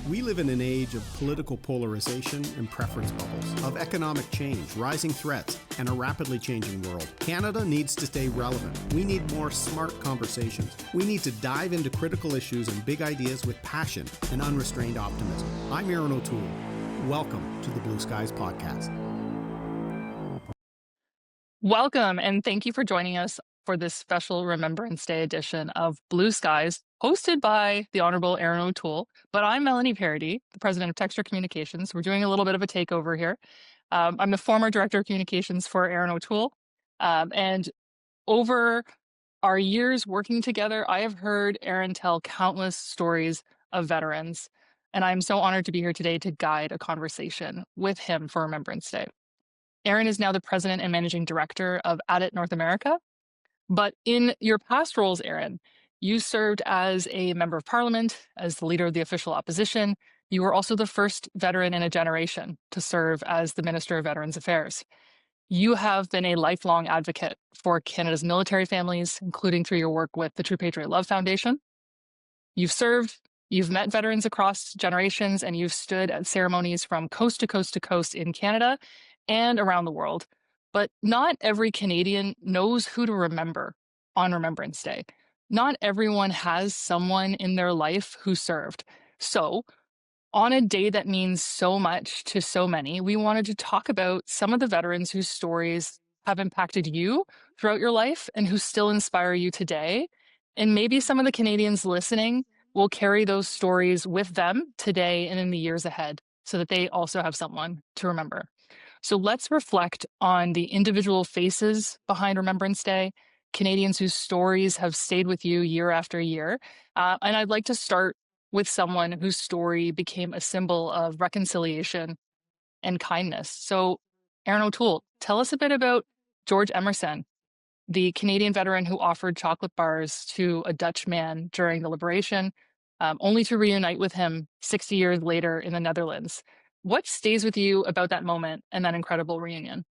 We live in an age of political polarization and preference bubbles, of economic change, rising threats, and a rapidly changing world. Canada needs to stay relevant. We need more smart conversations. We need to dive into critical issues and big ideas with passion and unrestrained optimism. I'm Erin O'Toole. Welcome to the Blue Skies Podcast. Welcome, and thank you for joining us for this special Remembrance Day edition of Blue Skies, hosted by the Honorable Erin O'Toole. But I'm Melanie Paradis, the President of Texture Communications. We're doing a little bit of a takeover here. I'm the former Director of Communications for Erin O'Toole. And over our years working together, I have heard Erin tell countless stories of veterans. And I'm so honored to be here today to guide a conversation with him for Remembrance Day. Erin is now the President and Managing Director of ADIT North America. But in your past roles, Erin, you served as a member of parliament, as the leader of the official opposition. You were also the first veteran in a generation to serve as the Minister of Veterans Affairs. You have been a lifelong advocate for Canada's military families, including through your work with the True Patriot Love Foundation. You've served, you've met veterans across generations, and you've stood at ceremonies from coast to coast to coast in Canada and around the world. But not every Canadian knows who to remember on Remembrance Day. Not everyone has someone in their life who served. So, on a day that means so much to so many, we wanted to talk about some of the veterans whose stories have impacted you throughout your life and who still inspire you today. And maybe some of the Canadians listening will carry those stories with them today and in the years ahead so that they also have someone to remember. So let's reflect on the individual faces behind Remembrance Day, Canadians whose stories have stayed with you year after year. And I'd like to start with someone whose story became a symbol of reconciliation and kindness. So, Erin O'Toole, tell us a bit about George Emerson, the Canadian veteran who offered chocolate bars to a Dutch man during the Liberation, only to reunite with him 60 years later in the Netherlands. What stays with you about that moment and that incredible reunion?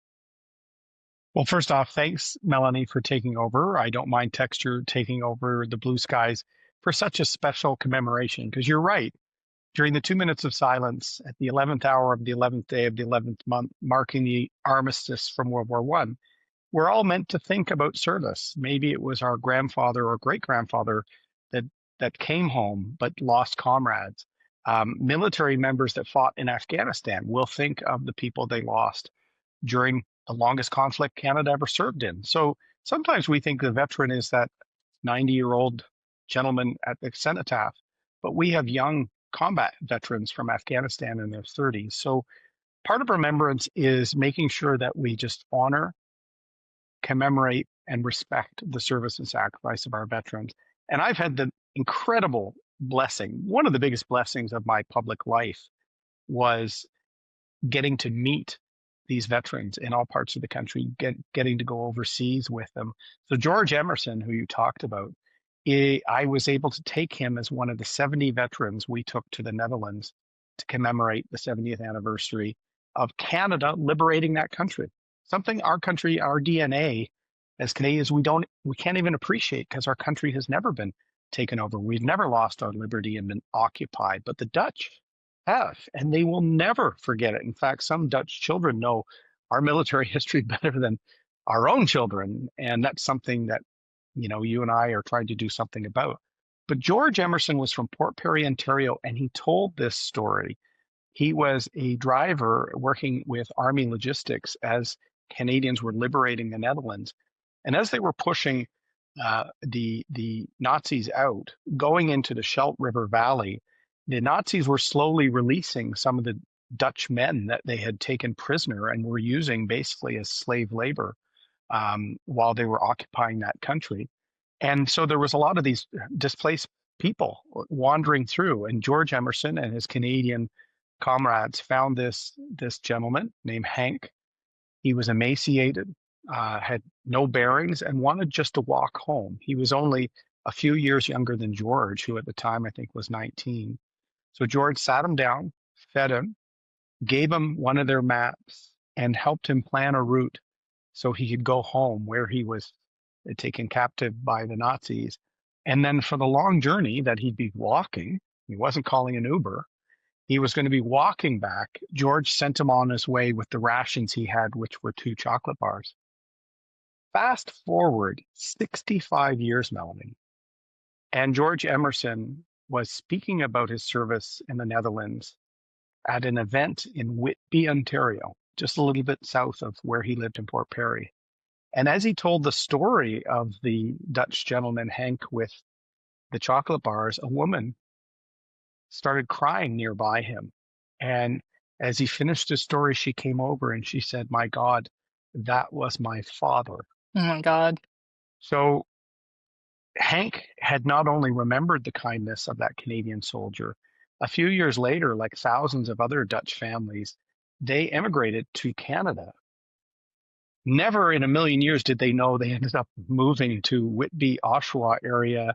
Well, first off, thanks, Melanie, for taking over. I don't mind Texture taking over the Blue Skies for such a special commemoration, because you're right. During the 2 minutes of silence at the 11th hour of the 11th day of the 11th month, marking the armistice from World War I, we're all meant to think about service. Maybe it was our grandfather or great-grandfather that came home but lost comrades. Military members that fought in Afghanistan will think of the people they lost during the longest conflict Canada ever served in. So sometimes we think the veteran is that 90-year-old gentleman at the cenotaph, but we have young combat veterans from Afghanistan in their 30s. So part of remembrance is making sure that we just honor, commemorate, and respect the service and sacrifice of our veterans. And I've had the incredible blessing. One of the biggest blessings of my public life was getting to meet these veterans in all parts of the country, getting to go overseas with them. So George Emerson, who you talked about, I was able to take him as one of the 70 veterans we took to the Netherlands to commemorate the 70th anniversary of Canada liberating that country. Something our country, our DNA as Canadians, we can't even appreciate, because our country has never been taken over. We've never lost our liberty and been occupied, but the Dutch have, and they will never forget it. In fact, some Dutch children know our military history better than our own children, and that's something that, you and I are trying to do something about. But George Emerson was from Port Perry, Ontario, and he told this story. He was a driver working with Army Logistics as Canadians were liberating the Netherlands. And as they were pushing the Nazis out, going into the Scheldt River Valley, the Nazis were slowly releasing some of the Dutch men that they had taken prisoner and were using basically as slave labor while they were occupying that country. And so there was a lot of these displaced people wandering through, and George Emerson and his Canadian comrades found this gentleman named Hank. He was emaciated, had no bearings, and wanted just to walk home. He was only a few years younger than George, who at the time I think was 19. So George sat him down, fed him, gave him one of their maps, and helped him plan a route so he could go home where he was taken captive by the Nazis. And then for the long journey that he'd be walking, he wasn't calling an Uber, he was going to be walking back. George sent him on his way with the rations he had, which were 2 chocolate bars. Fast forward 65 years, Melanie, and George Emerson was speaking about his service in the Netherlands at an event in Whitby, Ontario, just a little bit south of where he lived in Port Perry. And as he told the story of the Dutch gentleman, Hank, with the chocolate bars, a woman started crying nearby him. And as he finished his story, she came over and she said, "My God, that was my father." Oh my God. So Hank had not only remembered the kindness of that Canadian soldier, a few years later, like thousands of other Dutch families, they emigrated to Canada. Never in a million years did they know they ended up moving to Whitby, Oshawa area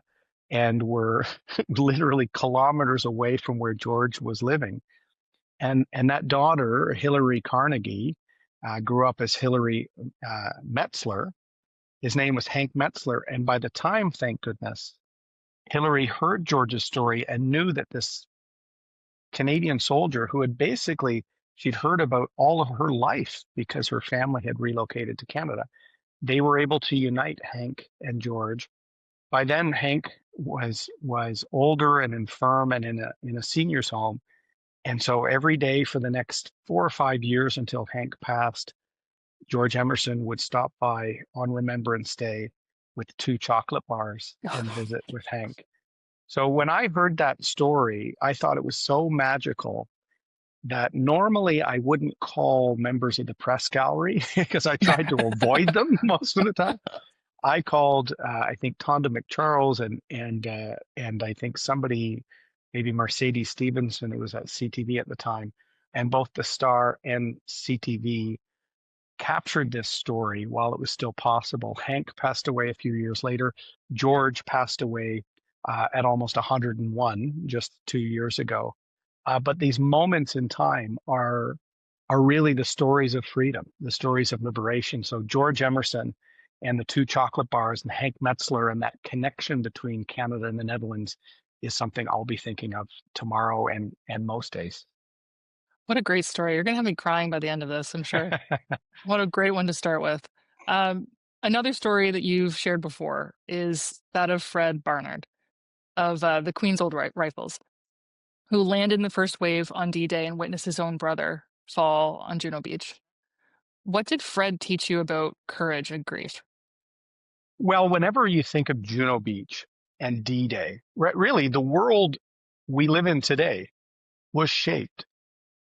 and were literally kilometers away from where George was living. And that daughter, Hillary Carnegie, grew up as Hillary Metzler. His name was Hank Metzler. And by the time, thank goodness, Hillary heard George's story and knew that this Canadian soldier who had basically, she'd heard about all of her life because her family had relocated to Canada. They were able to unite Hank and George. By then, Hank was older and infirm and in a senior's home. And so every day for the next 4 or 5 years until Hank passed, George Emerson would stop by on Remembrance Day with 2 chocolate bars and visit with Hank. So when I heard that story, I thought it was so magical that normally I wouldn't call members of the press gallery because I tried to avoid them most of the time. I called, I think Tonda McCharles and I think somebody, maybe Mercedes Stevenson, who was at CTV at the time, and both the Star and CTV captured this story while it was still possible. Hank passed away a few years later. George passed away at almost 101 just 2 years ago. But these moments in time are really the stories of freedom, the stories of liberation. So George Emerson and the 2 chocolate bars and Hank Metzler and that connection between Canada and the Netherlands is something I'll be thinking of tomorrow and most days. What a great story. You're going to have me crying by the end of this, I'm sure. What a great one to start with. Um, Another story that you've shared before is that of Fred Barnard of the Queen's Old Rifles, who landed in the first wave on D-Day and witnessed his own brother fall on Juno Beach. What did Fred teach you about courage and grief? Well, whenever you think of Juno Beach and D-Day, really the world we live in today was shaped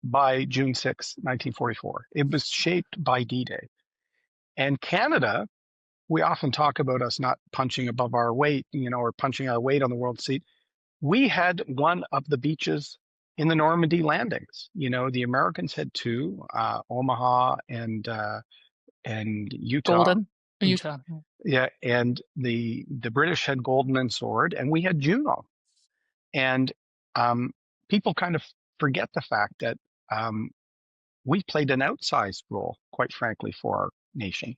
by June 6, 1944. It was shaped by D-Day. And Canada, we often talk about us not punching above our weight, or punching our weight on the world seat. We had one of the beaches in the Normandy landings. The Americans had 2, Omaha and Utah. Golden? Utah. Yeah, and the British had Golden and Sword, and we had Juno. And people kind of forget the fact that we played an outsized role, quite frankly, for our nation.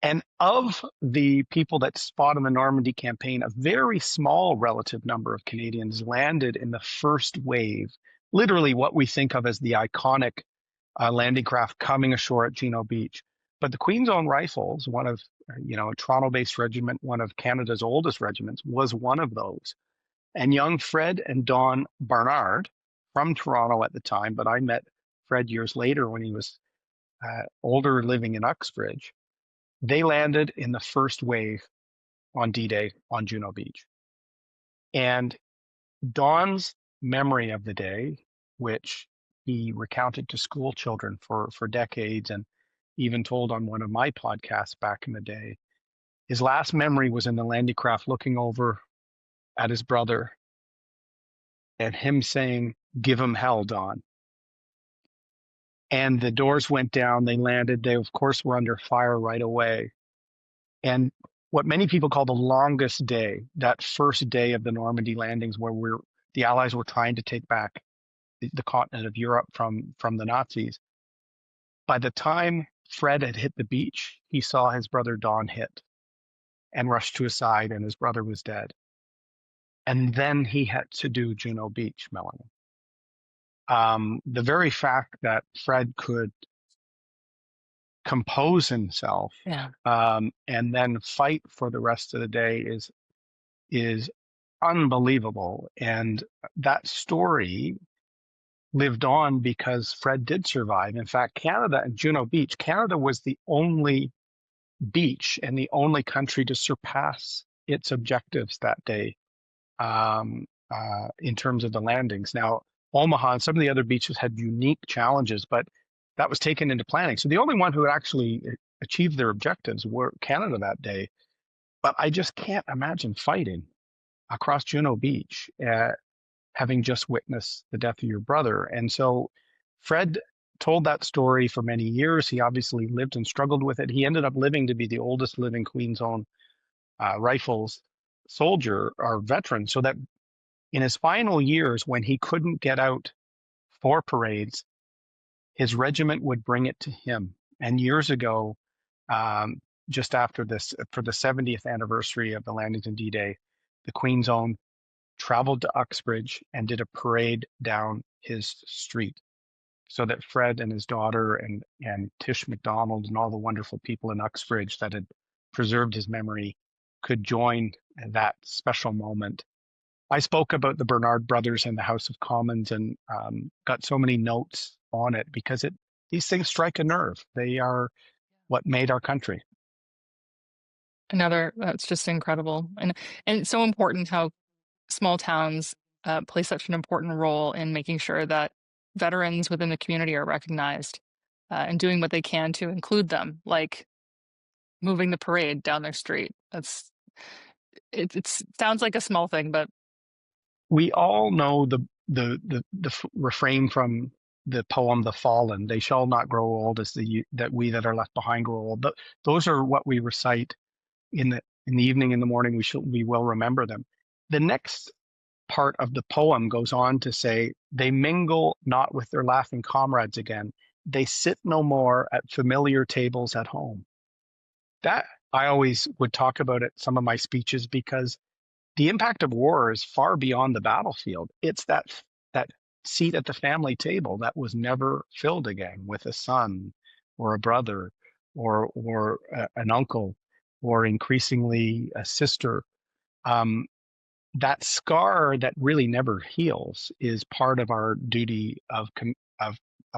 And of the people that fought in the Normandy campaign, a very small relative number of Canadians landed in the first wave, literally what we think of as the iconic landing craft coming ashore at Juno Beach. But the Queen's Own Rifles, one of, a Toronto-based regiment, one of Canada's oldest regiments, was one of those. And young Fred and Dawn Barnard, from Toronto at the time, but I met Fred years later when he was older, living in Uxbridge. They landed in the first wave on D-Day on Juno Beach. And Dawn's memory of the day, which he recounted to school children for decades and even told on one of my podcasts back in the day, his last memory was in the landing craft looking over at his brother and him saying, "Give him hell, Dawn." And the doors went down, they landed, they of course were under fire right away. And what many people call the longest day, that first day of the Normandy landings where the Allies were trying to take back the continent of Europe from the Nazis. By the time Fred had hit the beach, he saw his brother Don hit and rushed to his side, and his brother was dead. And then he had to do Juno Beach, Melanie. The very fact that Fred could compose himself Yeah. and then fight for the rest of the day is unbelievable. And that story lived on because Fred did survive. In fact, Canada and Juno Beach, Canada was the only beach and the only country to surpass its objectives that day in terms of the landings. Now, Omaha and some of the other beaches had unique challenges, but that was taken into planning. So the only one who actually achieved their objectives were Canada that day. But I just can't imagine fighting across Juno Beach, having just witnessed the death of your brother. And so Fred told that story for many years. He obviously lived and struggled with it. He ended up living to be the oldest living Queen's Own Rifles soldier or veteran, so that in his final years, when he couldn't get out for parades, his regiment would bring it to him. And years ago, just after this, for the 70th anniversary of the landings in D-Day, the Queen's Own traveled to Uxbridge and did a parade down his street so that Fred and his daughter and Tish McDonald and all the wonderful people in Uxbridge that had preserved his memory could join that special moment. I spoke about the Bernard brothers in the House of Commons and got so many notes on it because these things strike a nerve. They are what made our country. That's just incredible. And it's so important how small towns play such an important role in making sure that veterans within the community are recognized and doing what they can to include them, like moving the parade down their street. It sounds like a small thing, but we all know the refrain from the poem "The Fallen." They shall not grow old as that we that are left behind grow old. Those are what we recite in the evening, in the morning. We will remember them. The next part of the poem goes on to say, "They mingle not with their laughing comrades again. They sit no more at familiar tables at home." That I always would talk about at some of my speeches because the impact of war is far beyond the battlefield. It's that seat at the family table that was never filled again with a son or a brother or an uncle or increasingly a sister. That scar that really never heals is part of our duty of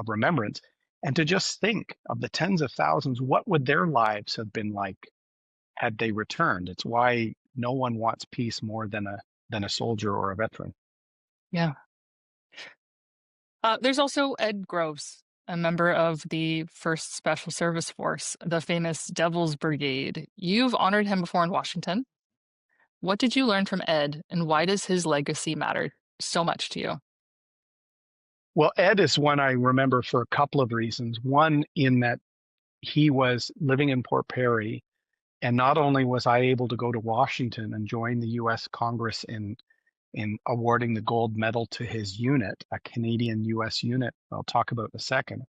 remembrance. And to just think of the tens of thousands, what would their lives have been like had they returned? It's why no one wants peace more than a soldier or a veteran. yeah. There's also Ed Groves, a member of the 1st Special Service Force, the famous Devil's Brigade. You've honored him before in Washington. What did you learn from Ed, and why does his legacy matter so much to you? Well, Ed is one I remember for a couple of reasons. One, in that he was living in Port Perry, and not only was I able to go to Washington and join the U.S. Congress in awarding the gold medal to his unit, a Canadian U.S. unit I'll talk about in a second,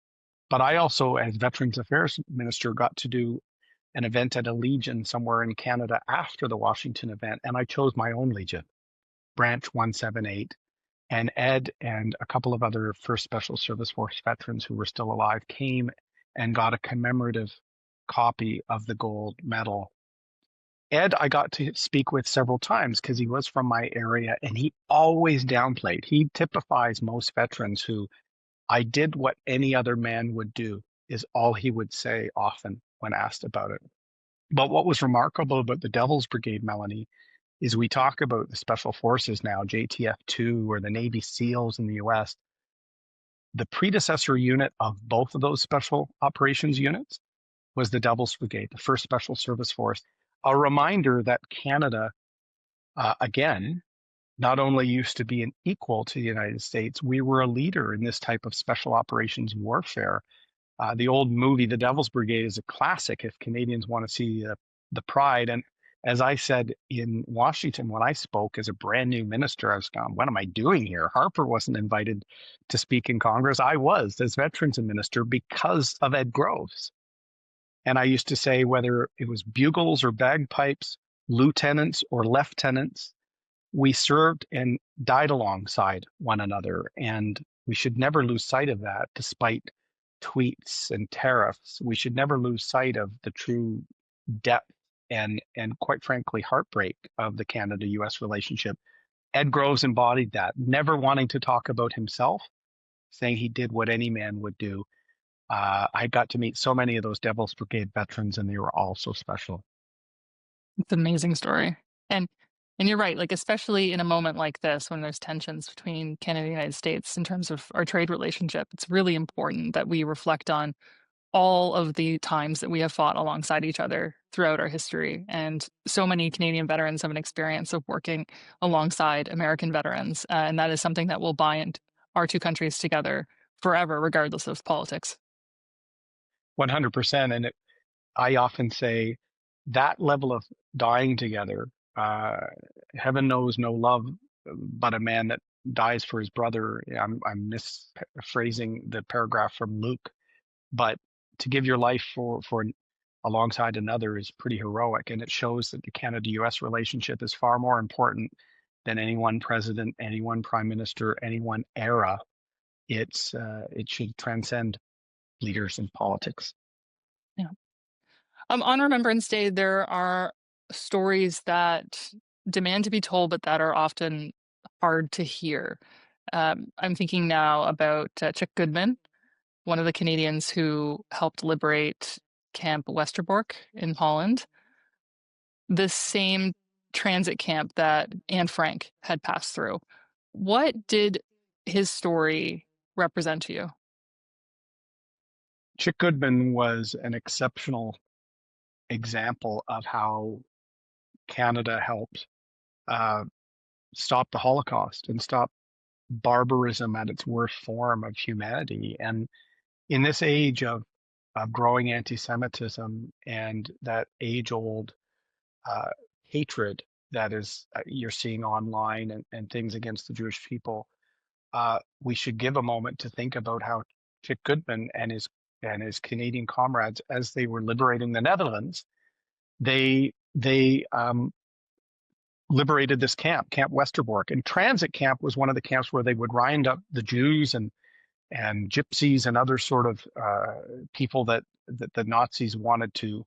but I also, as Veterans Affairs Minister, got to do an event at a Legion somewhere in Canada after the Washington event, and I chose my own Legion, Branch 178. And Ed and a couple of other 1st Special Service Force veterans who were still alive came and got a commemorative copy of the gold medal. Ed, I got to speak with several times because he was from my area, and he always downplayed. He typifies most veterans who, "I did what any other man would do," is all he would say often when asked about it. But what was remarkable about the Devil's Brigade, Melanie, is we talk about the Special Forces now, JTF-2 or the Navy SEALs in the US. The predecessor unit of both of those special operations units was the Devil's Brigade, the 1st Special Service Force. A reminder that Canada, again, not only used to be an equal to the United States, we were a leader in this type of special operations warfare. The old movie, The Devil's Brigade, is a classic if Canadians want to see the pride. And as I said in Washington when I spoke as a brand new minister, I was going, what am I doing here? Harper wasn't invited to speak in Congress. I was, as Veterans Minister, because of Ed Groves. And I used to say, whether it was bugles or bagpipes, lieutenants or lieutenants, we served and died alongside one another. And We should never lose sight of that, despite tweets and tariffs. We should never lose sight of the true depth and quite frankly heartbreak of the Canada-US relationship. Ed Groves embodied that, never wanting to talk about himself, saying he did what any man would do. I got to meet so many of those Devil's Brigade veterans, and they were all so special. It's an amazing story. And and you're right, like especially in a moment like this when there's tensions between Canada and the United States in terms of our trade relationship, it's really important that we reflect on all of the times that we have fought alongside each other throughout our history. And so many Canadian veterans have an experience of working alongside American veterans. And that is something that will bind our two countries together forever, regardless of politics. 100%. And I often say that level of dying together, uh, heaven knows no love but a man that dies for his brother. I'm misphrasing the paragraph from Luke, but to give your life for alongside another is pretty heroic, and it shows that the Canada-US relationship is far more important than any one president, any one prime minister, any one era. It should transcend leaders in politics. Yeah. On Remembrance Day, there are stories that demand to be told, but that are often hard to hear. I'm thinking now about Chick Goodman, one of the Canadians who helped liberate Camp Westerbork in Holland, the same transit camp that Anne Frank had passed through. What did his story represent to you? Chick Goodman was an exceptional example of how Canada helped uh, stop the Holocaust and stop barbarism at its worst form of humanity. And in this age of growing anti-Semitism and that age-old uh, hatred that is you're seeing online and things against the Jewish people, we should give a moment to think about how Chick Goodman and his Canadian comrades, as they were liberating the Netherlands, they liberated this camp, Camp Westerbork. And transit camp was one of the camps where they would round up the Jews and gypsies and other sort of people that the Nazis wanted to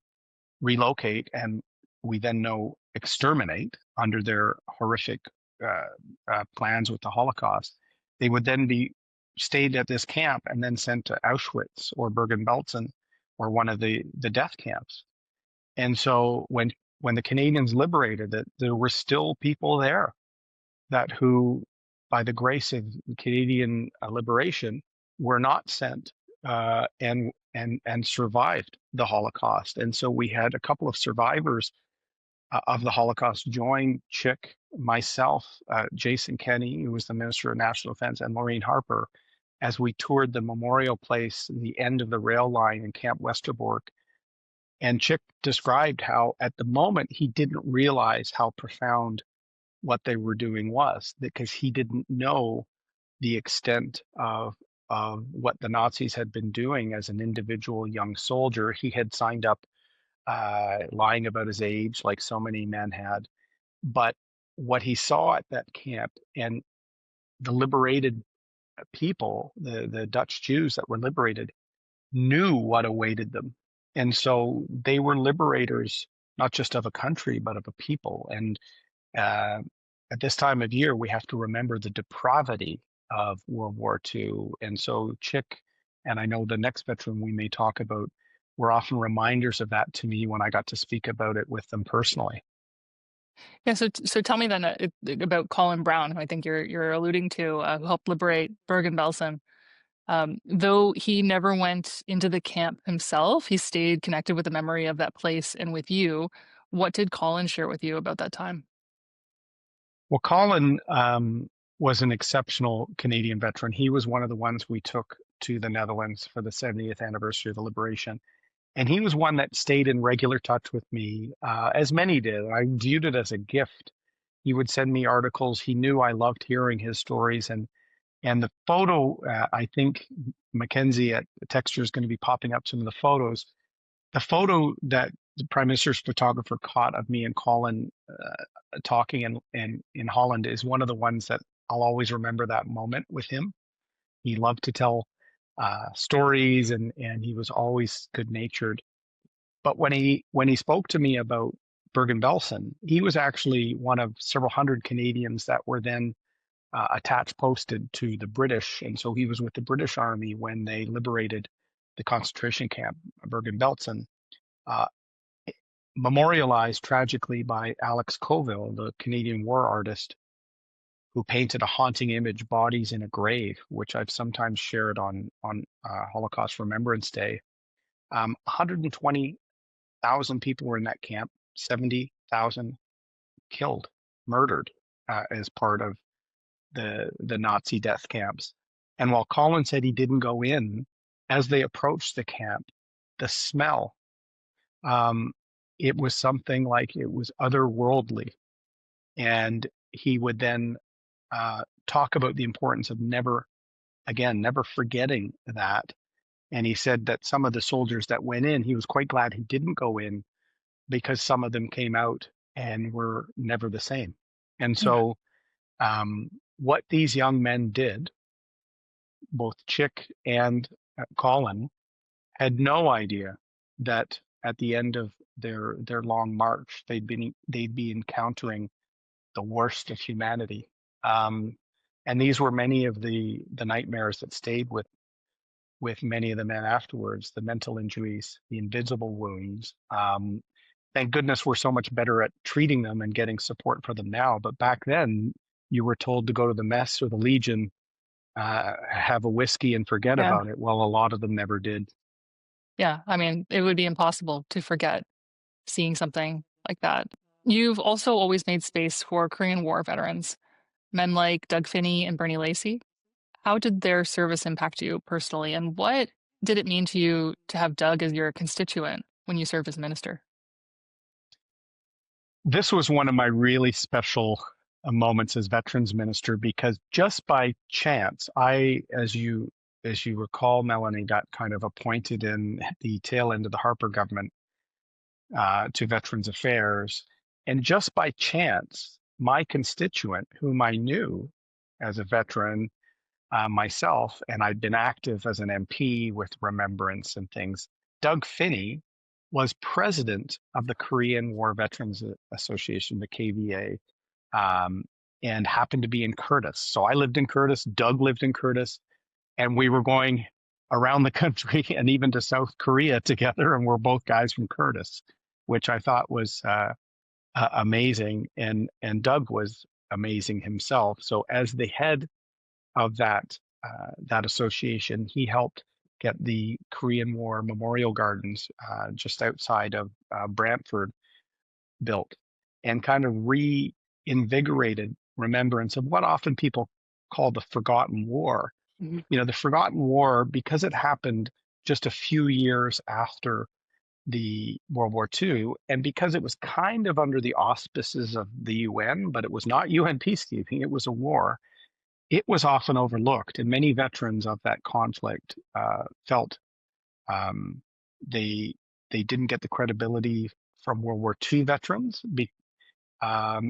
relocate, and we then know exterminate under their horrific plans with the Holocaust. They would then be stayed at this camp and then sent to Auschwitz or Bergen-Belsen or one of the death camps. And so when the Canadians liberated it, there were still people there that who, by the grace of Canadian liberation, were not sent and survived the Holocaust. And so we had a couple of survivors of the Holocaust join Chick, myself, Jason Kenney, who was the Minister of National Defense, and Maureen Harper, as we toured the memorial place, the end of the rail line in Camp Westerbork. And Chick described how, at the moment, he didn't realize how profound what they were doing was, because he didn't know the extent of what the Nazis had been doing as an individual young soldier. He had signed up lying about his age, like so many men had. But what he saw at that camp and the liberated people, the Dutch Jews that were liberated, knew what awaited them. And so they were liberators, not just of a country, but of a people. And uh, at this time of year, we have to remember the depravity of World War II. And so Chick, and I know the next veteran we may talk about, were often reminders of that to me when I got to speak about it with them personally. Yeah, so tell me then about Colin Brown, who I think you're alluding to, who helped liberate Bergen-Belsen. Though he never went into the camp himself, he stayed connected with the memory of that place and with you. What did Colin share with you about that time? Well, Colin was an exceptional Canadian veteran. He was one of the ones we took to the Netherlands for the 70th anniversary of the liberation. And he was one that stayed in regular touch with me, as many did. I viewed it as a gift. He would send me articles. He knew I loved hearing his stories. And the photo, I think Mackenzie at Texture is going to be popping up some of the photos. The photo that the Prime Minister's photographer caught of me and Colin talking in Holland is one of the ones that I'll always remember that moment with him. He loved to tell stories, and he was always good natured. But when he spoke to me about Bergen-Belsen, he was actually one of several hundred Canadians that were then attached posted to the British, and so he was with the British Army when they liberated the concentration camp Bergen-Belsen, uh, memorialized tragically by Alex Colville, the Canadian war artist, who painted a haunting image, "Bodies in a Grave," which I've sometimes shared on Holocaust Remembrance Day. 120,000 people were in that camp, 70,000 killed, murdered as part of the Nazi death camps. And while Colin said he didn't go in, as they approached the camp, the smell, um, it was something like it was otherworldly. And he would then talk about the importance of never forgetting that. And he said that some of the soldiers that went in, he was quite glad he didn't go in because some of them came out and were never the same. And Yeah. so, what these young men did, both Chick and Colin, had no idea that at the end of their long march, they'd be encountering the worst of humanity. Um, and these were many of the nightmares that stayed with many of the men afterwards: the mental injuries, the invisible wounds. Thank goodness we're so much better at treating them and getting support for them now. But back then, you were told to go to the mess or the Legion, have a whiskey and forget Yeah. about it. Well, a lot of them never did. Yeah. I mean, it would be impossible to forget seeing something like that. You've also always made space for Korean War veterans, men like Doug Finney and Bernie Lacey. How did their service impact you personally, and what did it mean to you to have Doug as your constituent when you served as minister? This was one of my really special moments as veterans minister, because just by chance, as you recall, Melanie, got kind of appointed in the tail end of the Harper government to Veterans Affairs. And just by chance, my constituent, whom I knew as a veteran myself, and I'd been active as an MP with Remembrance and things, Doug Finney was president of the Korean War Veterans Association, the KVA, um, and happened to be in Curtis. So I lived in Curtis, Doug lived in Curtis, and we were going around the country and even to South Korea together, and we're both guys from Curtis, which I thought was amazing. And Doug was amazing himself. So as the head of that association, he helped get the Korean War Memorial Gardens just outside of Brantford built, and kind of reinvigorated remembrance of what often people call the Forgotten War. Mhm. You know, the Forgotten War, because it happened just a few years after the World War II, and because it was kind of under the auspices of the UN, but it was not UN peacekeeping, it was a war. It was often overlooked, and many veterans of that conflict felt um, they they didn't get the credibility from World War II veterans,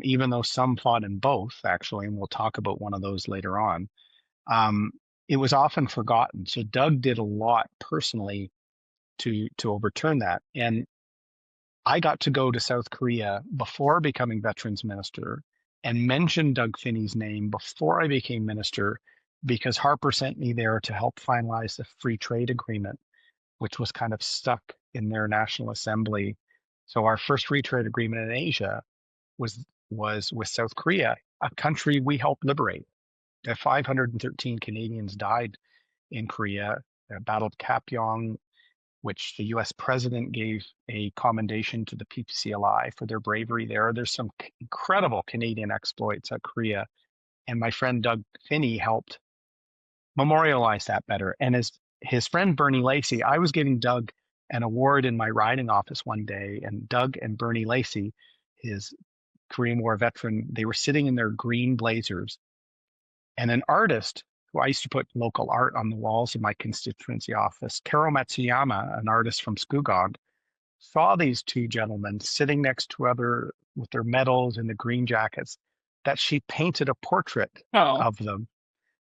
even though some fought in both, actually, and we'll talk about one of those later on. Um, it was often forgotten. So Doug did a lot personally to overturn that, and I got to go to South Korea before becoming veterans minister and mention Doug Finney's name before I became minister, because Harper sent me there to help finalize the free trade agreement, which was kind of stuck in their National Assembly. So our first free trade agreement in Asia was with South Korea, a country we helped liberate. 513 Canadians died in Korea, battled Kapyong, which the US president gave a commendation to the PPCLI for their bravery there. There's some incredible Canadian exploits at Korea. And my friend Doug Finney helped memorialize that better. And as his friend Bernie Lacey, I was giving Doug an award in my riding office one day, and Doug and Bernie Lacey, his Korean War veteran, they were sitting in their green blazers. And an artist who I used to put local art on the walls of my constituency office, Karo Matsuyama, an artist from Skugog, saw these two gentlemen sitting next to other with their medals and the green jackets, that she painted a portrait Oh, of them.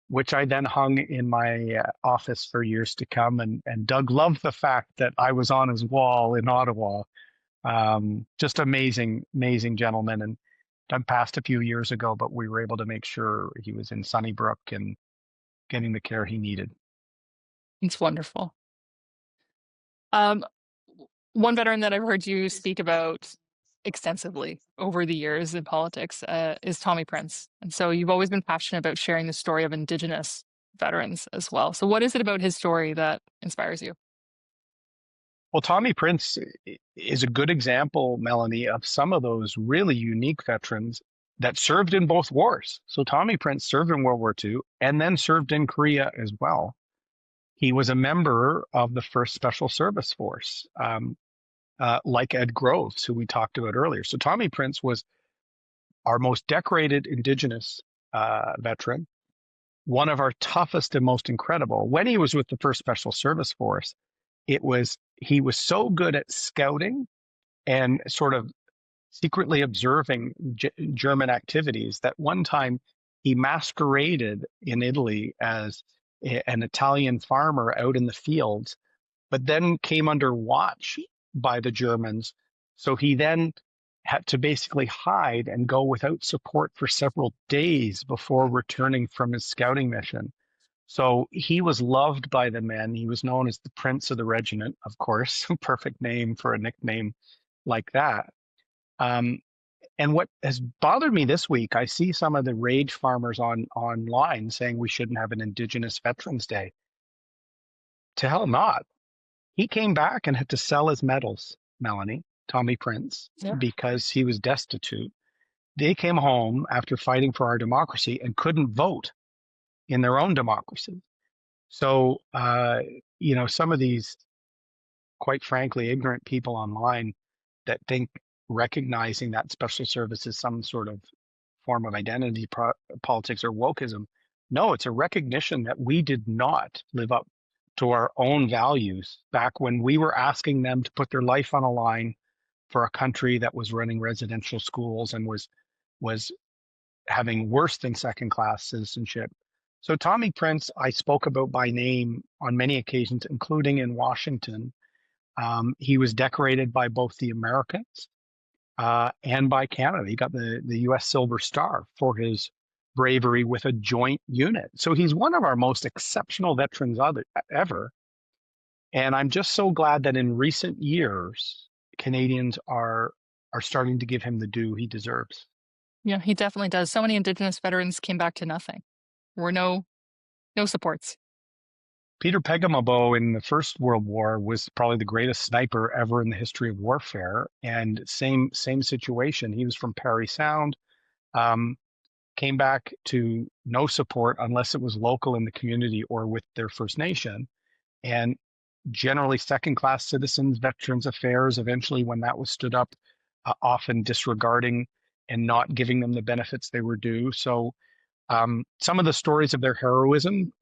which I then hung in my office for years to come. And Doug loved the fact that I was on his wall in Ottawa. Just amazing, amazing gentleman. And Doug passed a few years ago, but we were able to make sure he was in Sunnybrook and getting the care he needed. It's wonderful. Um, One veteran that I've heard you speak about extensively over the years in politics is Tommy Prince. And so you've always been passionate about sharing the story of Indigenous veterans as well. So what is it about his story that inspires you? Well, Tommy Prince is a good example, Melanie, of some of those really unique veterans that served in both wars. So Tommy Prince served in World War II and then served in Korea as well. He was a member of the 1st Special Service Force, like Ed Groves, who we talked about earlier. So Tommy Prince was our most decorated Indigenous veteran, one of our toughest and most incredible. When he was with the 1st Special Service Force, he was so good at scouting and sort of secretly observing German activities that one time he masqueraded in Italy as an Italian farmer out in the fields, but then came under watch by the Germans. So he then had to basically hide and go without support for several days before returning from his scouting mission. So he was loved by the men. He was known as the Prince of the Regiment, of course, perfect name for a nickname like that. And what has bothered me this week, I see some of the rage farmers online saying we shouldn't have an Indigenous Veterans Day. To hell not. He came back and had to sell his medals, Melanie, Tommy Prince, because he was destitute. They came home after fighting for our democracy and couldn't vote in their own democracy. So, some of these, quite frankly, ignorant people online that think recognizing that special service is some sort of form of identity politics or wokeism. No, it's a recognition that we did not live up to our own values back when we were asking them to put their life on a line for a country that was running residential schools and was having worse than second-class citizenship. So Tommy Prince, I spoke about by name on many occasions, including in Washington. He was decorated by both the Americans and by Canada. He got the U.S. Silver Star for his bravery with a joint unit. So he's one of our most exceptional veterans ever. And I'm just so glad that in recent years, Canadians are starting to give him the due he deserves. Yeah, he definitely does. So many Indigenous veterans came back to nothing. There were no supports. Peter Pegamabo in the First World War was probably the greatest sniper ever in the history of warfare. And same situation. He was from Parry Sound, came back to no support unless it was local in the community or with their First Nation. And generally second-class citizens, Veterans Affairs, eventually when that was stood up, often disregarding and not giving them the benefits they were due. So some of the stories of their heroism,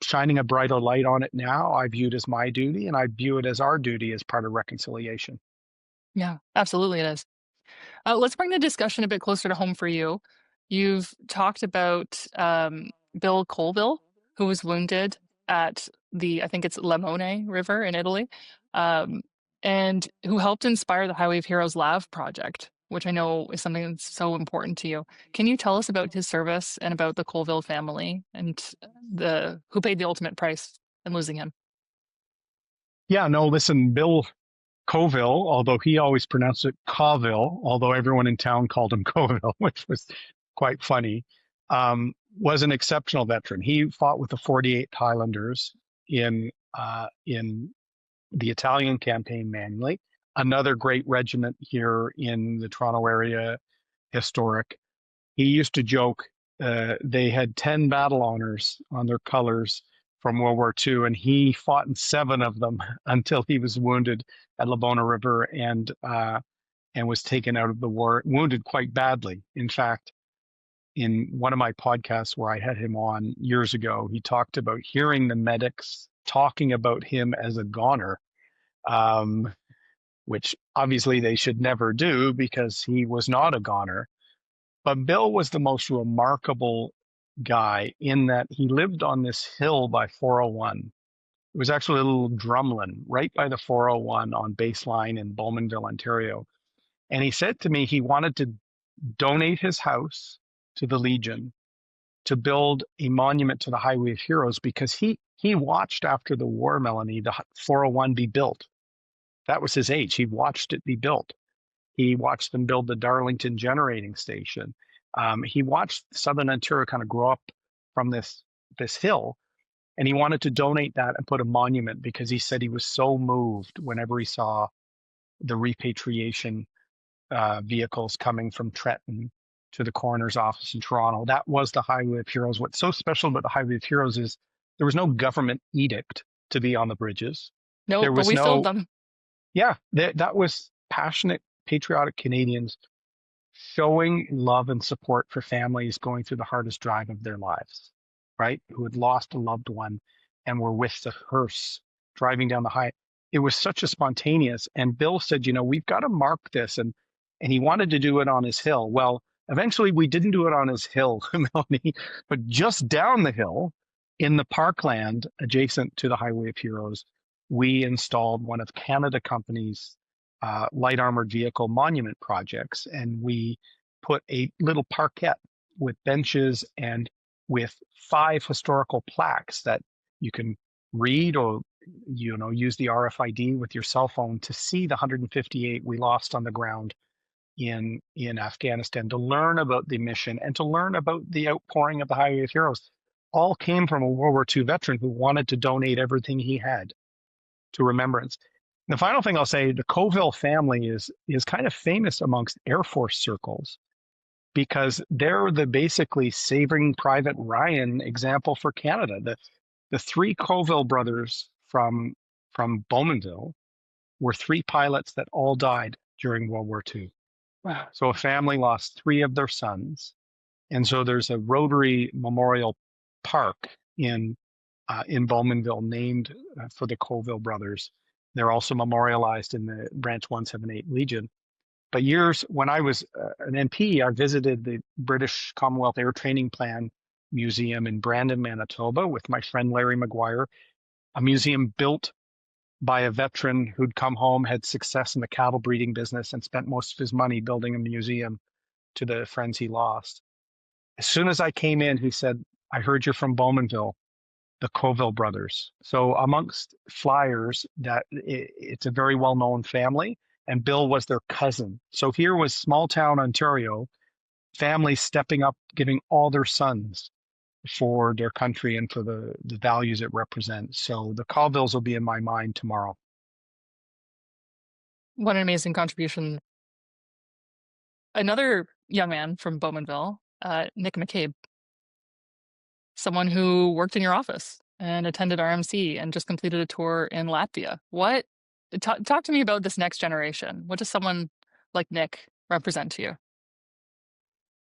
shining a brighter light on it now, I view it as my duty, and I view it as our duty as part of reconciliation. Yeah, absolutely it is. Let's bring the discussion a bit closer to home for you. You've talked about Bill Colville, who was wounded at I think it's Lemone River in Italy, and who helped inspire the Highway of Heroes Lave project, which I know is something that's so important to you. Can you tell us about his service and about the Colville family and who paid the ultimate price in losing him? Yeah, no, listen, Bill Colville, although he always pronounced it Colville, although everyone in town called him Colville, which was quite funny, was an exceptional veteran. He fought with the 48th Highlanders in the Italian campaign manually. Another great regiment here in the Toronto area, historic. He used to joke they had 10 battle honors on their colors from World War II, and he fought in 7 of them until he was wounded at Labona River and was taken out of the war, wounded quite badly. In fact, in one of my podcasts where I had him on years ago, he talked about hearing the medics talking about him as a goner, which obviously they should never do because he was not a goner. But Bill was the most remarkable guy in that he lived on this hill by 401. It was actually a little drumlin right by the 401 on Baseline in Bowmanville, Ontario. And he said to me he wanted to donate his house to the Legion to build a monument to the Highway of Heroes because he watched after the war, Melanie, the 401 be built. That was his age. He watched it be built. He watched them build the Darlington generating station. He watched Southern Ontario kind of grow up from this hill, and he wanted to donate that and put a monument because he said he was so moved whenever he saw the repatriation vehicles coming from Trenton to the coroner's office in Toronto. That was the Highway of Heroes. What's so special about the Highway of Heroes is there was no government edict to be on the bridges. No, There but was we filled no, them. yeah, that was passionate, patriotic Canadians showing love and support for families going through the hardest drive of their lives, right? Who had lost a loved one and were with the hearse driving down the high. It was such a spontaneous. And Bill said, we've got to mark this. And he wanted to do it on his hill. Well, eventually we didn't do it on his hill, Melanie, but just down the hill in the parkland adjacent to the Highway of Heroes, we installed one of Canada Company's light armored vehicle monument projects. And we put a little parkette with benches and with 5 historical plaques that you can read or use the RFID with your cell phone to see the 158 we lost on the ground in Afghanistan, to learn about the mission and to learn about the outpouring of the Highway of Heroes. All came from a World War II veteran who wanted to donate everything he had to Remembrance. The final thing I'll say, the Colville family is kind of famous amongst Air Force circles because they're the basically Saving Private Ryan example for Canada. The 3 Colville brothers from Bowmanville were 3 pilots that all died during World War II. Wow. So a family lost 3 of their sons. And so there's a Rotary Memorial Park in Bowmanville named for the Colville brothers. They're also memorialized in the Branch 178 Legion. But when I was an MP, I visited the British Commonwealth Air Training Plan Museum in Brandon, Manitoba with my friend Larry McGuire, a museum built by a veteran who'd come home, had success in the cattle breeding business, and spent most of his money building a museum to the friends he lost. As soon as I came in, he said, "I heard you're from Bowmanville, the Colville brothers." So amongst flyers, that it's a very well-known family, and Bill was their cousin. So here was small town Ontario, families stepping up, giving all their sons for their country and for the values it represents. So the Colvilles will be in my mind tomorrow. What an amazing contribution. Another young man from Bowmanville, Nick McCabe, someone who worked in your office and attended RMC and just completed a tour in Latvia. Talk to me about this next generation. What does someone like Nick represent to you?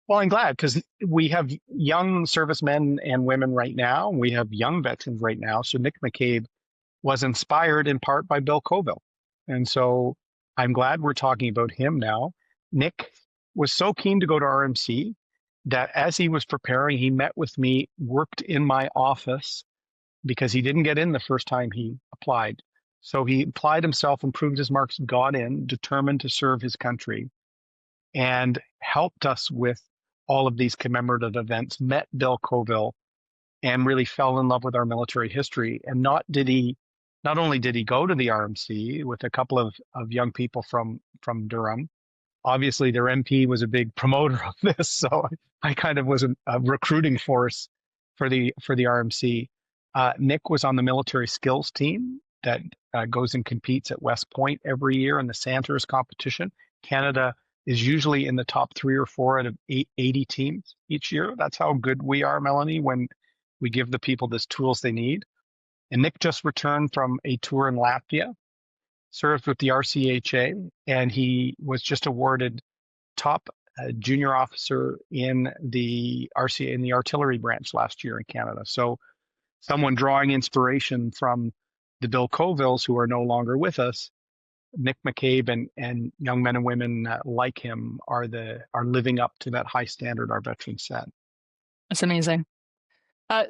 Well, I'm glad because we have young servicemen and women right now. We have young veterans right now. So Nick McCabe was inspired in part by Bill Colville. And so I'm glad we're talking about him now. Nick was so keen to go to RMC that as he was preparing, he met with me, worked in my office because he didn't get in the first time he applied. So he applied himself, improved his marks, got in, determined to serve his country, and helped us with all of these commemorative events, met Bill Colville, and really fell in love with our military history. And not only did he go to the RMC with a couple of young people from Durham. Obviously, their MP was a big promoter of this, so I kind of was a recruiting force for the RMC. Nick was on the military skills team that goes and competes at West Point every year in the Sandhurst competition. Canada is usually in the top 3 or 4 out of 80 teams each year. That's how good we are, Melanie, when we give the people the tools they need. And Nick just returned from a tour in Latvia, served with the RCHA, and he was just awarded top junior officer in the RCA in the artillery branch last year in Canada. So someone drawing inspiration from the Bill Colvilles, who are no longer with us, Nick McCabe and young men and women like him are living up to that high standard our veterans set. That's amazing.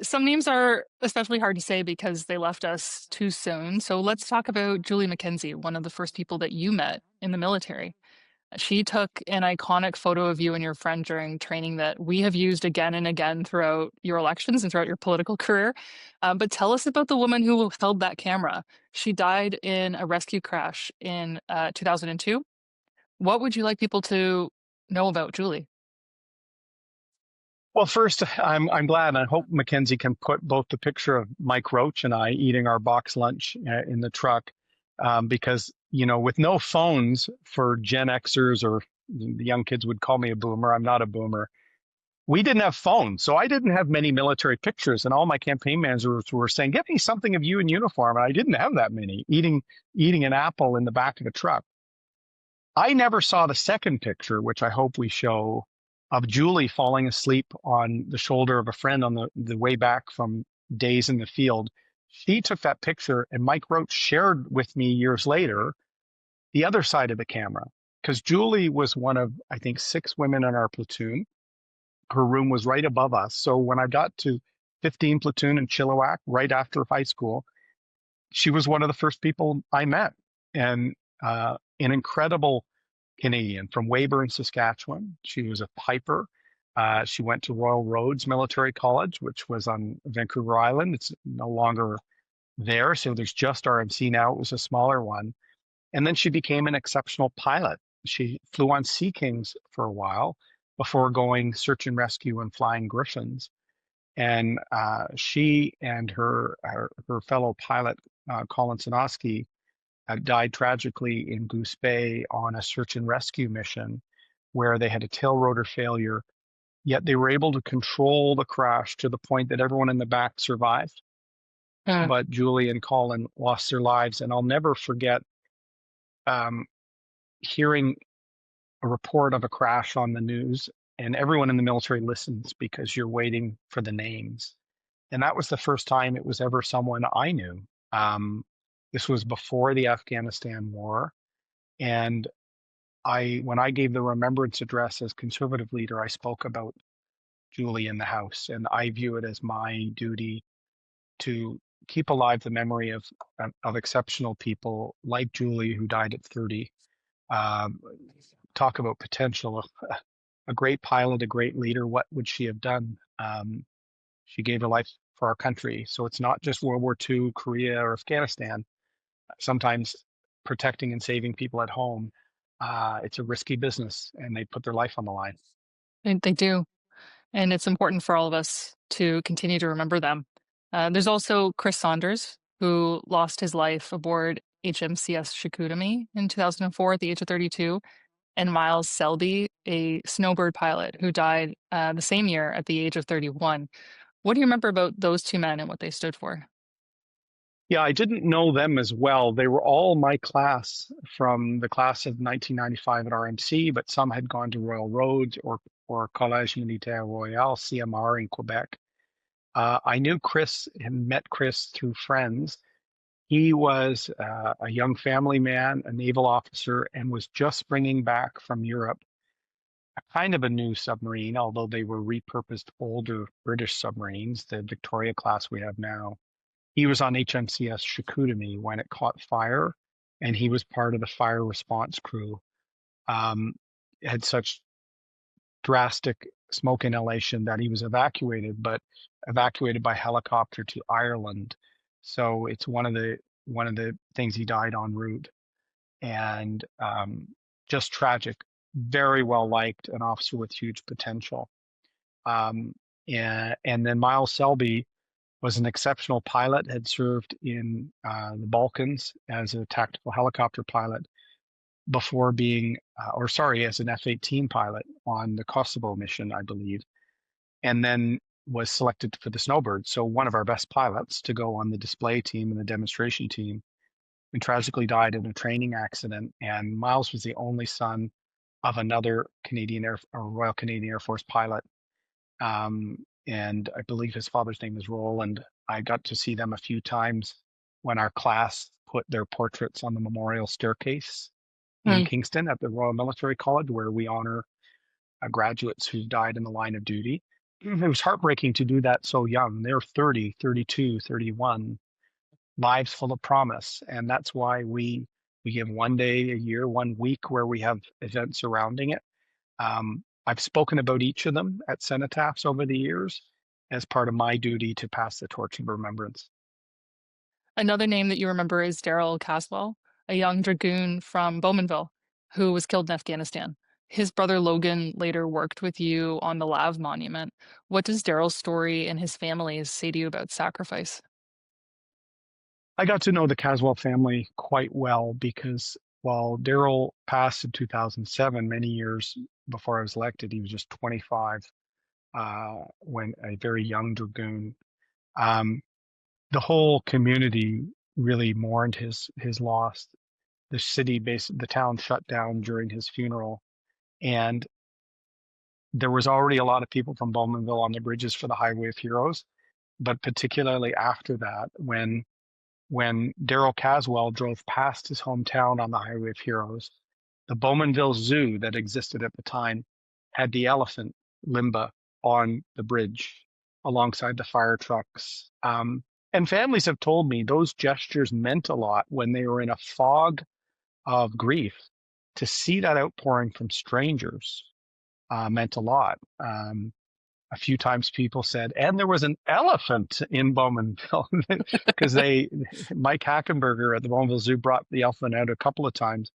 Some names are especially hard to say because they left us too soon. So let's talk about Julie McKenzie, one of the first people that you met in the military. She took an iconic photo of you and your friend during training that we have used again and again throughout your elections and throughout your political career. But tell us about the woman who held that camera. She died in a rescue crash in 2002. What would you like people to know about Julie? Well, first, I'm glad. I hope Mackenzie can put both the picture of Mike Roach and I eating our box lunch in the truck, because with no phones for Gen Xers, or the young kids would call me a boomer. I'm not a boomer. We didn't have phones, so I didn't have many military pictures, and all my campaign managers were saying, "Get me something of you in uniform," and I didn't have that many. Eating an apple in the back of a truck. I never saw the second picture, which I hope we show, of Julie falling asleep on the shoulder of a friend on the way back from days in the field. She took that picture, and Mike Roach shared with me years later the other side of the camera, because Julie was one of, I think, 6 women in our platoon. Her room was right above us. So when I got to 15 platoon in Chilliwack right after high school, she was one of the first people I met, and an incredible Canadian from Weyburn, Saskatchewan. She was a piper. She went to Royal Roads Military College, which was on Vancouver Island. It's no longer there, so there's just RMC now. It was a smaller one. And then she became an exceptional pilot. She flew on Sea Kings for a while before going search and rescue and flying Griffins. And she and her fellow pilot, Colin Sanoski, died tragically in Goose Bay on a search and rescue mission where they had a tail rotor failure, yet they were able to control the crash to the point that everyone in the back survived. Mm. But Julie and Colin lost their lives. And I'll never forget um, hearing a report of a crash on the news, and everyone in the military listens because you're waiting for the names. And that was the first time it was ever someone I knew. This was before the Afghanistan war. And when I gave the remembrance address as conservative leader, I spoke about Julie in the House. And I view it as my duty to keep alive the memory of exceptional people like Julie, who died at 30. Um, Talk about potential. A great pilot, a great leader. What would she have done? She gave her life for our country. So it's not just World War II, Korea, or Afghanistan. Sometimes protecting and saving people at home, it's a risky business, and they put their life on the line. They do. And it's important for all of us to continue to remember them. There's also Chris Saunders, who lost his life aboard HMCS Chicoutimi in 2004 at the age of 32, and Miles Selby, a snowbird pilot who died the same year at the age of 31. What do you remember about those two men and what they stood for? Yeah, I didn't know them as well. They were all my class from the class of 1995 at RMC, but some had gone to Royal Roads or Collège Militaire Royal, CMR in Quebec. I knew Chris and met Chris through friends. He was a young family man, a naval officer, and was just bringing back from Europe a kind of a new submarine, although they were repurposed older British submarines, the Victoria class we have now. He was on HMCS Chicoutimi when it caught fire, and he was part of the fire response crew. It had such drastic smoke inhalation that he was evacuated, but evacuated by helicopter to Ireland. So it's one of the things he died en route, and just tragic. Very well liked, an officer with huge potential. Um, and then Miles Selby was an exceptional pilot, had served in the Balkans as a tactical helicopter pilot before being, as an F-18 pilot on the Kosovo mission, I believe, and then was selected for the Snowbird. So one of our best pilots to go on the display team and the demonstration team, and tragically died in a training accident. And Miles was the only son of another Royal Canadian Air Force pilot. And I believe his father's name is Roland. I got to see them a few times when our class put their portraits on the memorial staircase in Mm. Kingston at the Royal Military College, where we honor graduates who died in the line of duty. it was heartbreaking to do that so young. They're 30, 32, 31, lives full of promise. And that's why we give one day a year, one week where we have events surrounding it. I've spoken about each of them at cenotaphs over the years as part of my duty to pass the torch of remembrance. Another name that you remember is Daryl Caswell, a young dragoon from Bowmanville who was killed in Afghanistan. His brother Logan later worked with you on the Lav Monument. What does Daryl's story and his family's say to you about sacrifice? I got to know the Caswell family quite well because while Daryl passed in 2007, many years before I was elected, he was just 25 when a very young dragoon. Um, the whole community really mourned his loss. The town shut down during his funeral, and there was already a lot of people from Bowmanville on the bridges for the Highway of Heroes, but particularly after that, when Daryl Caswell drove past his hometown on the Highway of Heroes, the Bowmanville Zoo that existed at the time had the elephant limba on the bridge alongside the fire trucks. And families have told me those gestures meant a lot when they were in a fog of grief. To see that outpouring from strangers meant a lot. A few times people said, and there was an elephant in Bowmanville because Mike Hackenberger at the Bowmanville Zoo brought the elephant out a couple of times.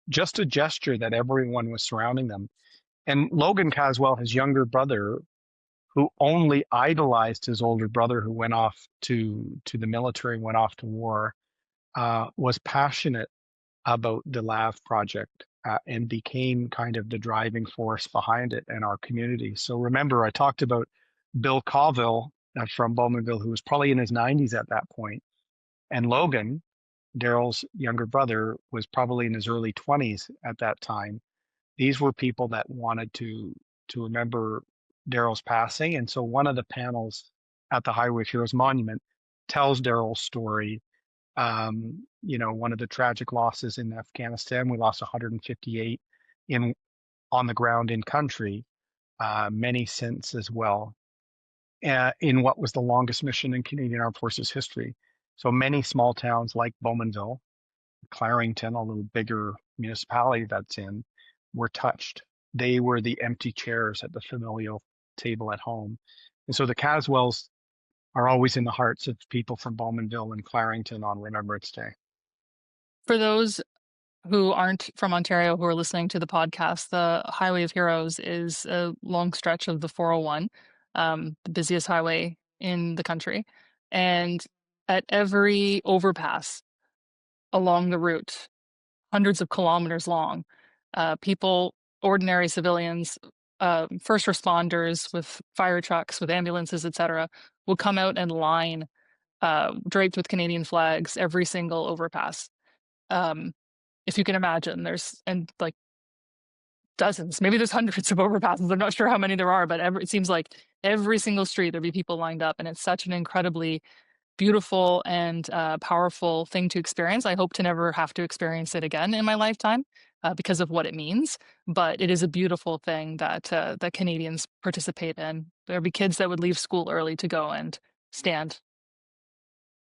Just a gesture that everyone was surrounding them. And Logan Caswell, his younger brother, who only idolized his older brother who went off to the military, went off to war, was passionate about the LAV project and became kind of the driving force behind it in our community. So remember, I talked about Bill Colville from Bowmanville, who was probably in his 90s at that point, and Logan, Daryl's younger brother, was probably in his early 20s at that time. These were people that wanted to remember Daryl's passing, and so one of the panels at the Highway of Heroes Monument tells Daryl's story. One of the tragic losses in Afghanistan, we lost 158 on the ground in country, many since as well, in what was the longest mission in Canadian Armed Forces history. So many small towns like Bowmanville, Clarington, a little bigger municipality that's in, were touched. They were the empty chairs at the familial table at home. And so the Caswells are always in the hearts of people from Bowmanville and Clarington on Remembrance Day. For those who aren't from Ontario who are listening to the podcast, the Highway of Heroes is a long stretch of the 401, the busiest highway in the country. And at every overpass along the route, hundreds of kilometers long, people, ordinary civilians, first responders with fire trucks, with ambulances, etc., will come out and line draped with Canadian flags every single overpass. If you can imagine, and like dozens, maybe there's hundreds of overpasses. I'm not sure how many there are, but it seems like every single street there'll be people lined up, and it's such an incredibly beautiful and powerful thing to experience. I hope to never have to experience it again in my lifetime because of what it means. But it is a beautiful thing that that Canadians participate in. There'll be kids that would leave school early to go and stand.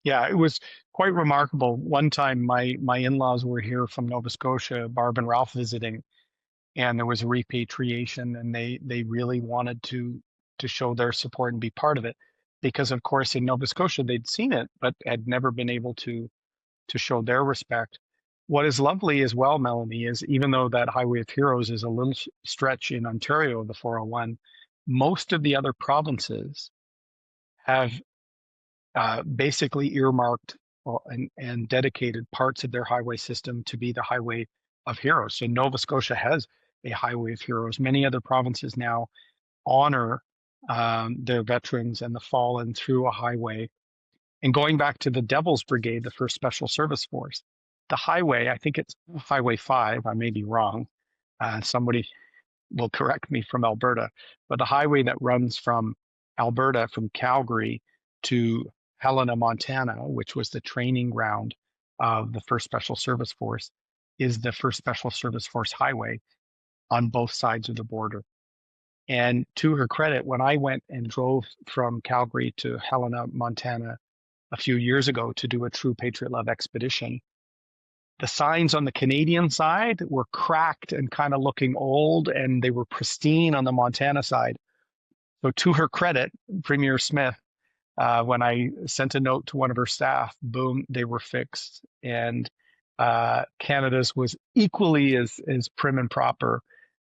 Yeah, it was quite remarkable. One time, my in-laws were here from Nova Scotia, Barb and Ralph visiting, and there was a repatriation, and they really wanted to show their support and be part of it, because of course in Nova Scotia they'd seen it, but had never been able to show their respect. What is lovely as well, Melanie, is even though that Highway of Heroes is a little stretch in Ontario, the 401, most of the other provinces have basically earmarked and dedicated parts of their highway system to be the Highway of Heroes. So Nova Scotia has a Highway of Heroes. Many other provinces now honor their veterans and the fallen through a highway. And going back to the Devil's Brigade, the first Special Service Force, the highway, I think it's Highway 5, I may be wrong. Somebody will correct me from Alberta, but the highway that runs from Alberta, from Calgary to Helena, Montana, which was the training ground of the first Special Service Force, is the first Special Service Force highway on both sides of the border. And to her credit, when I went and drove from Calgary to Helena, Montana, a few years ago to do a True Patriot Love expedition, the signs on the Canadian side were cracked and kind of looking old, and they were pristine on the Montana side. So to her credit, Premier Smith, when I sent a note to one of her staff, boom, they were fixed. And Canada's was equally as prim and proper,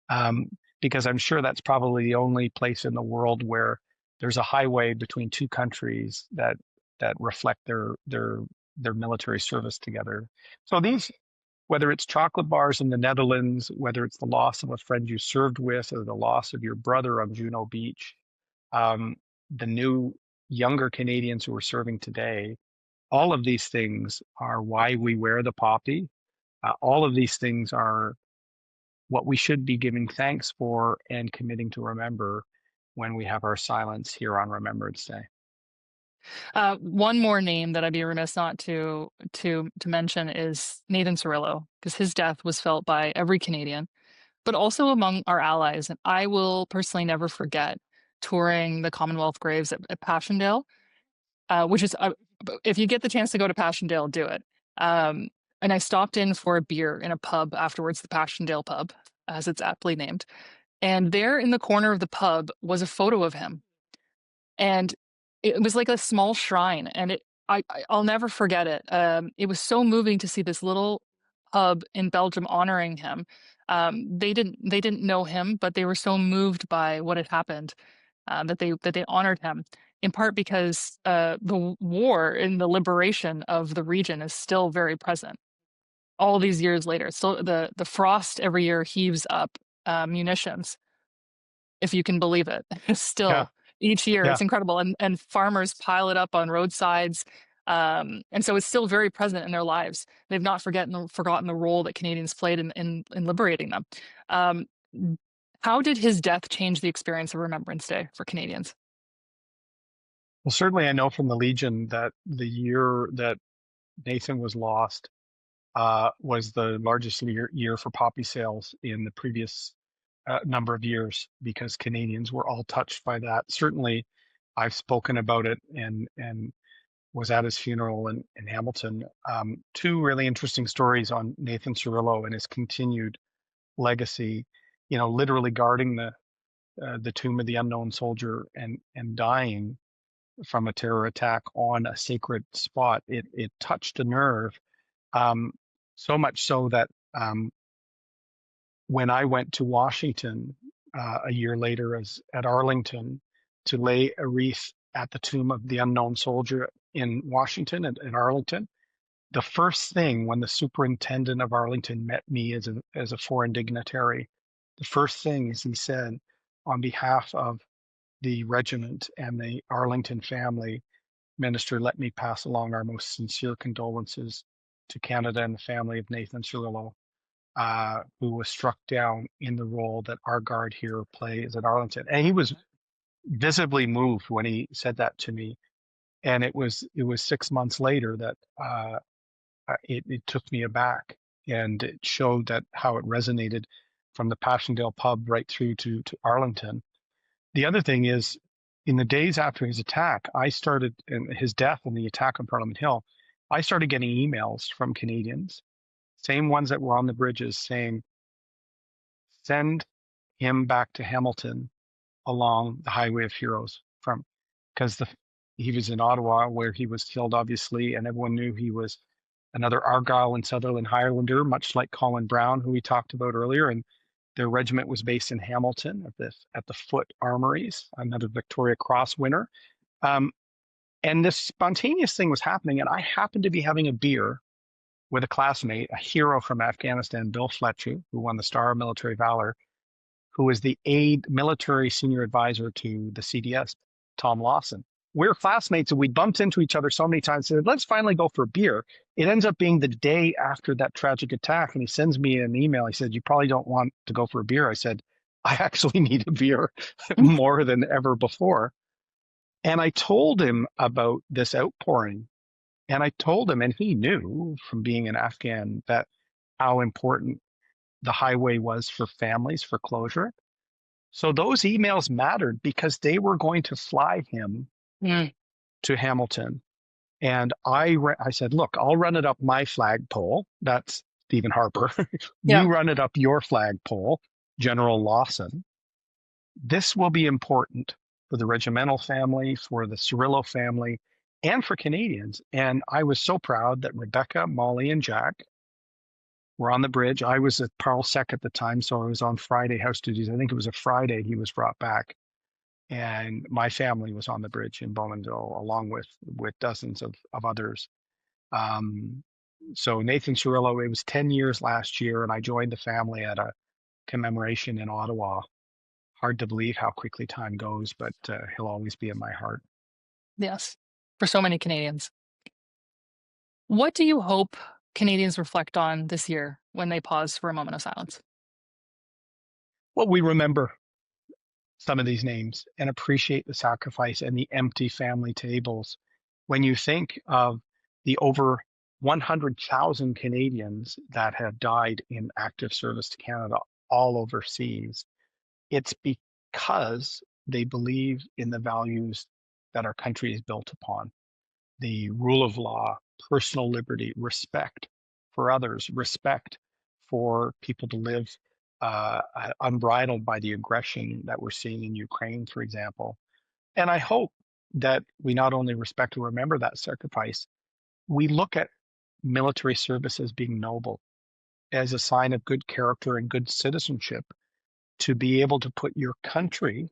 um, because I'm sure that's probably the only place in the world where there's a highway between two countries that reflect their military service together. So these, whether it's chocolate bars in the Netherlands, whether it's the loss of a friend you served with, or the loss of your brother on Juno Beach, um, the new younger Canadians who are serving today, all of these things are why we wear the poppy. All of these things are what we should be giving thanks for and committing to remember when we have our silence here on Remembrance Day. One more name that I'd be remiss not to mention is Nathan Cirillo, because his death was felt by every Canadian, but also among our allies. And I will personally never forget touring the Commonwealth graves at Passchendaele, which is, if you get the chance to go to Passchendaele, do it. And I stopped in for a beer in a pub afterwards, the Passchendaele pub, as it's aptly named. And there in the corner of the pub was a photo of him. And it was like a small shrine, and I'll never forget it. It was so moving to see this little pub in Belgium honoring him. They didn't know him, but they were so moved by what had happened, that they honored him. In part because the war and the liberation of the region is still very present. All these years later, still the frost every year heaves up munitions, if you can believe it. Yeah, Still, each year, yeah. it's incredible, and farmers pile it up on roadsides, and so it's still very present in their lives. They've not forgotten the role that Canadians played in liberating them. Um, how did his death change the experience of Remembrance Day for Canadians? Well, certainly I know from the Legion that the year that Nathan was lost was the largest year for poppy sales in the previous number of years, because Canadians were all touched by that. Certainly, I've spoken about it and was at his funeral in Hamilton. Two really interesting stories on Nathan Cirillo and his continued legacy. You know, literally guarding the tomb of the unknown soldier and dying from a terror attack on a sacred spot. It touched a nerve, um, so much so that when I went to Washington a year later, as at Arlington, to lay a wreath at the tomb of the unknown soldier in Washington at Arlington, the first thing when the superintendent of Arlington met me as a foreign dignitary, the first thing is he said, on behalf of the regiment and the Arlington family, Minister, let me pass along our most sincere condolences to Canada and the family of Nathan Cirillo, who was struck down in the role that our guard here plays at Arlington. And he was visibly moved when he said that to me. And it was 6 months later that it took me aback, and it showed that how it resonated from the Passchendaele pub right through to Arlington. The other thing is, in the days after his attack, and his death and the attack on Parliament Hill, I started getting emails from Canadians, same ones that were on the bridges, saying, send him back to Hamilton along the Highway of Heroes, from because he was in Ottawa where he was killed, obviously, and everyone knew he was another Argyll and Sutherland Highlander, much like Colin Brown, who we talked about earlier. And their regiment was based in Hamilton at the Foot Armories, another Victoria Cross winner. And this spontaneous thing was happening, and I happened to be having a beer with a classmate, a hero from Afghanistan, Bill Fletcher, who won the Star of Military Valor, who was the military senior advisor to the CDS, Tom Lawson. We're classmates, and we bumped into each other so many times and said, let's finally go for a beer. It ends up being the day after that tragic attack, and he sends me an email. He said, you probably don't want to go for a beer. I said, I actually need a beer more than ever before. And I told him about this outpouring. And I told him, and he knew from being an Afghan, that how important the highway was for families, for closure. So those emails mattered because they were going to fly him Mm, to Hamilton. And I said, look, I'll run it up my flagpole. That's Stephen Harper. yeah. You run it up your flagpole, General Lawson. This will be important for the regimental family, for the Cirillo family, and for Canadians. And I was so proud that Rebecca, Molly, and Jack were on the bridge. I was at Parlsec at the time, so I was on Friday house duties. I think it was a Friday he was brought back. And my family was on the bridge in Bowmanville, along with dozens of others. Um, so Nathan Cirillo, it was 10 years last year, and I joined the family at a commemoration in Ottawa. Hard to believe how quickly time goes, but he'll always be in my heart. Yes. For so many Canadians. What do you hope Canadians reflect on this year when they pause for a moment of silence? Well, we remember some of these names and appreciate the sacrifice and the empty family tables. When you think of the over 100,000 Canadians that have died in active service to Canada all overseas, it's because they believe in the values that our country is built upon: the rule of law, personal liberty, respect for others, respect for people to live unbridled by the aggression that we're seeing in Ukraine, for example. And I hope that we not only respect and remember that sacrifice, we look at military service as being noble, as a sign of good character and good citizenship, to be able to put your country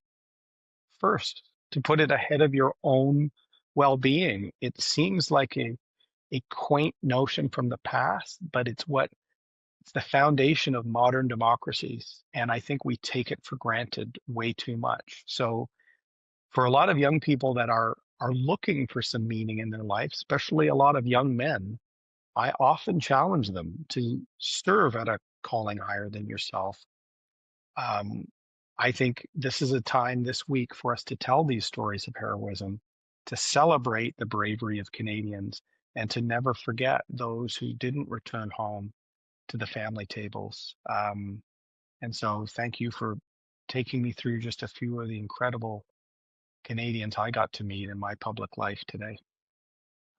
first, to put it ahead of your own well-being. It seems like a quaint notion from the past, but it's the foundation of modern democracies. And I think we take it for granted way too much. So for a lot of young people that are looking for some meaning in their life, especially a lot of young men, I often challenge them to serve at a calling higher than yourself. Um, I think this is a time this week for us to tell these stories of heroism, to celebrate the bravery of Canadians, and to never forget those who didn't return home to the family tables. And so, thank you for taking me through just a few of the incredible Canadians I got to meet in my public life today.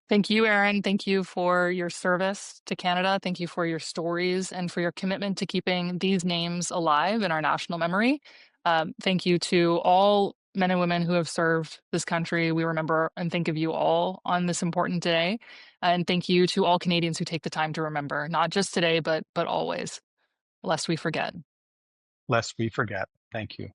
Thank you, Erin. Thank you for your service to Canada. Thank you for your stories and for your commitment to keeping these names alive in our national memory. Thank you to all men and women who have served this country. We remember and think of you all on this important day. And thank you to all Canadians who take the time to remember, not just today, but always, lest we forget. Lest we forget. Thank you.